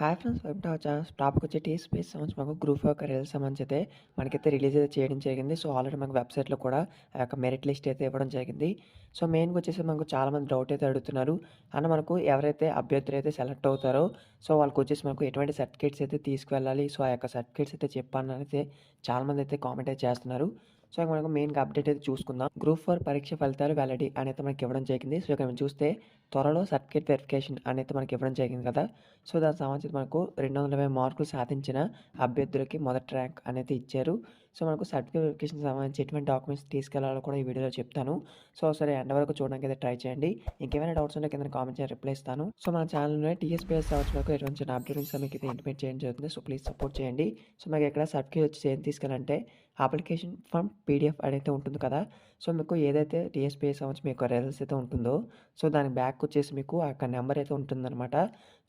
Hi friends, welcome to our channel. Topic వచ్చి TSPSC సంబంధించి మాకు గ్రూప్ ఆఫ్ రిజల్ట్స్ సంబంధించి అయితే మనకైతే రిలీజ్ అయితే చేయడం జరిగింది. సో ఆల్రెడీ మనకు వెబ్సైట్లో కూడా ఆ యొక్క మెరిట్ లిస్ట్ అయితే ఇవ్వడం జరిగింది. సో మెయిన్గా వచ్చేసి మనకు చాలామంది డౌట్ అయితే అడుగుతున్నారు. అండ్ మనకు ఎవరైతే అభ్యర్థులు అయితే సెలెక్ట్ అవుతారో సో వాళ్ళకి వచ్చేసి మనకు ఎటువంటి సర్టిఫికేట్స్ అయితే తీసుకువెళ్ళాలి, సో ఆ యొక్క సర్టిఫికేట్స్ అయితే చెప్పాలని అయితే చాలామంది అయితే కామెంట్ అయితే చేస్తున్నారు. సో మనకు మెయిన్గా అప్డేట్ అయితే చూసుకుందాం. గ్రూప్ 4 పరీక్ష ఫలితాలు వెల్లడి అనేది మనకి ఇవ్వడం జరిగింది. సో ఇక్కడ మనం చూస్తే త్వరలో సర్టిఫికేట్ వెరిఫికేషన్ అనేది మనకి ఇవ్వడం జరిగింది కదా. సో దానికి సంబంధించి మనకు 220 మార్కులు సాధించిన అభ్యర్థులకి మొదటి ర్యాంక్ అనేది ఇచ్చారు. సో మనకు సర్టిఫికేట్ వెరిఫికేషన్కి సంబంధించి ఎటువంటి డాక్యుమెంట్స్ తీసుకెళ్లాలో కూడా ఈ వీడియోలో చెప్తాను. సో ఒకసారి ఎండ్ వరకు చూడడానికి అయితే ట్రై చేయండి. ఇంకేమైనా డౌట్స్ ఉంటే కింద కామెంట్ చేయండి, రిప్లై ఇస్తాను. సో మన ఛానల్లోనే టీఎస్పీఎస్సీ సంబంధించి వరకు ఎటువంటి చిన్న అప్డేట్స్ మీకు అయితే ఇంటిమేట్ చేయడం జరుగుతుంది. సో ప్లీజ్ సపోర్ట్ చేయండి. సో మీకు ఇక్కడ సర్టిఫికేట్ వచ్చి ఏం తీసుకెళ్ళాలంటే అప్లికేషన్ ఫామ్ పీడిఎఫ్ అనేది ఉంటుంది కదా. సో మీకు ఏదైతే టీఎస్పీఎస్సీ సంబంధించి మీకు రిజల్ట్స్ అయితే ఉంటుందో సో దాని బ్యాక్ వచ్చేసి మీకు ఆ యొక్క నెంబర్ అయితే ఉంటుందన్నమాట.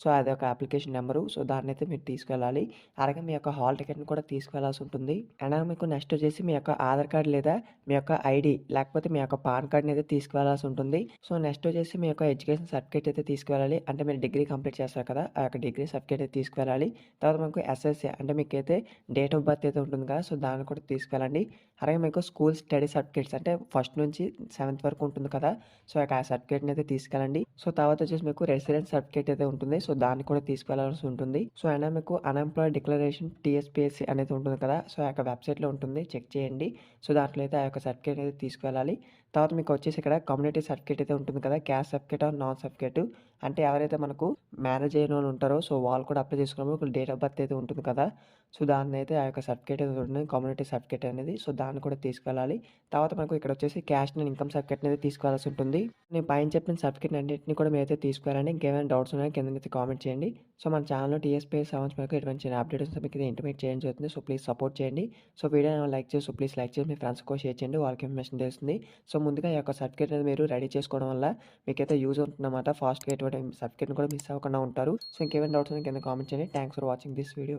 సో అది ఒక అప్లికేషన్ నెంబరు. సో దాన్ని అయితే మీరు తీసుకెళ్ళాలి. అలాగే మీ యొక్క హాల్ టికెట్ని కూడా తీసుకెళ్లాల్సి ఉంటుంది. అండ్ మీకు నెక్స్ట్ వచ్చేసి మీ యొక్క ఆధార్ కార్డ్ లేదా మీ యొక్క ఐడి లేకపోతే మీ యొక్క పాన్ కార్డ్ని అయితే తీసుకువెళ్లాల్సి ఉంటుంది. సో నెక్స్ట్ వచ్చేసి మీ యొక్క ఎడ్యుకేషన్ సర్టిఫికేట్ అయితే తీసుకువెళ్ళాలి. అంటే మీరు డిగ్రీ కంప్లీట్ చేస్తారు కదా, ఆ యొక్క డిగ్రీ సర్టిఫికేట్ అయితే తీసుకువెళ్ళాలి. తర్వాత మీకు ఎస్ఎస్సి అంటే మీకైతే డేట్ ఆఫ్ బర్త్ అయితే ఉంటుంది కదా, సో దాన్ని కూడా తీసుకెళ్ళండి. అలాగే మీకు స్కూల్ స్టడీ సర్టిఫికేట్స్ అంటే ఫస్ట్ నుంచి 7th వరకు ఉంటుంది కదా, సో ఆ సర్టిఫికేట్ని అయితే తీసుకెళ్ళండి. సో తర్వాత వచ్చేసి మీకు రెసిడెన్స్ సర్టిఫికేట్ అయితే ఉంటుంది. సో దాన్ని కూడా తీసుకెళ్లాల్సి ఉంటుంది. సో అయినా మీకు అన్ఎంప్లాయిడ్ డిక్లరేషన్ టీఎస్పీఎస్సీ అనేది ఉంటుంది కదా, సో ఆ యొక్క వెబ్సైట్లో ఉంటుంది, చెక్ చేయండి. సో దాంట్లో అయితే ఆ యొక్క సర్టిఫికేట్ అయితే తీసుకెళ్ళాలి. తర్వాత మీకు వచ్చేసి ఇక్కడ కమ్యూనిటీ సర్టిఫికేట్ అయితే ఉంటుంది కదా, caste certificate or non certificate అంటే ఎవరైతే మనకు మ్యారేజ్ అయిన వాళ్ళు ఉంటారో సో వాళ్ళు కూడా అప్లై చేసుకున్నప్పుడు డేట్ ఆఫ్ బర్త్ అయితే ఉంటుంది కదా, సో దాన్ని అయితే ఆ యొక్క సర్టిఫికేట్ అయితే ఉంటుంది, కమ్యూనిటీ సర్టిఫికేట్ అనేది. సో దాన్ని కూడా తీసుకెళ్ళాలి. తర్వాత మనకు ఇక్కడ వచ్చేసి క్యాస్ట్ అండ్ ఇన్కమ్ సర్టిఫికేట్ అనేది తీసుకోవాల్సి ఉంటుంది. నేను పైన చెప్పిన సర్టిఫికేట్ అన్నింటినీ కూడా మీరు అయితే తీసుకువెళ్ళండి. ఇంకేమైనా డౌట్స్ ఉన్నాయో కింద అయితే కామెంట్ చేయండి. సో మన ఛానల్లో టీఎస్పీఎస్సీ సంబంధించి మనకు ఎటువంటి చిన్న అప్డేట్స్ మీకు అయితే ఇంటిమేట్ చేయడం జరుగుతుంది. సో ప్లీజ్ సపోర్ట్ చేయండి. సో వీడియో లైక్ చేసి ప్లీజ్ లైక్ చేసి మీ ఫ్రెండ్స్ కూడా షేర్ చేయండి, వాళ్ళకి ఇన్ఫర్మేషన్ తెలుస్తుంది. సో ముందుగా ఈ యొక్క సర్టిఫికేట్ అనేది మీరు రెడీ చేసుకోవడం వల్ల మీకైతే యూజ్ ఉంటుందన్నమాట. ఫాస్ట్గా ఎటువంటి సర్టిఫికేట్ని కూడా మిస్ అవ్వకుండా ఉంటారు. సో ఇంకేమైనా డౌట్స్ కింద కామెంట్ చేయండి. Thanks for watching this video.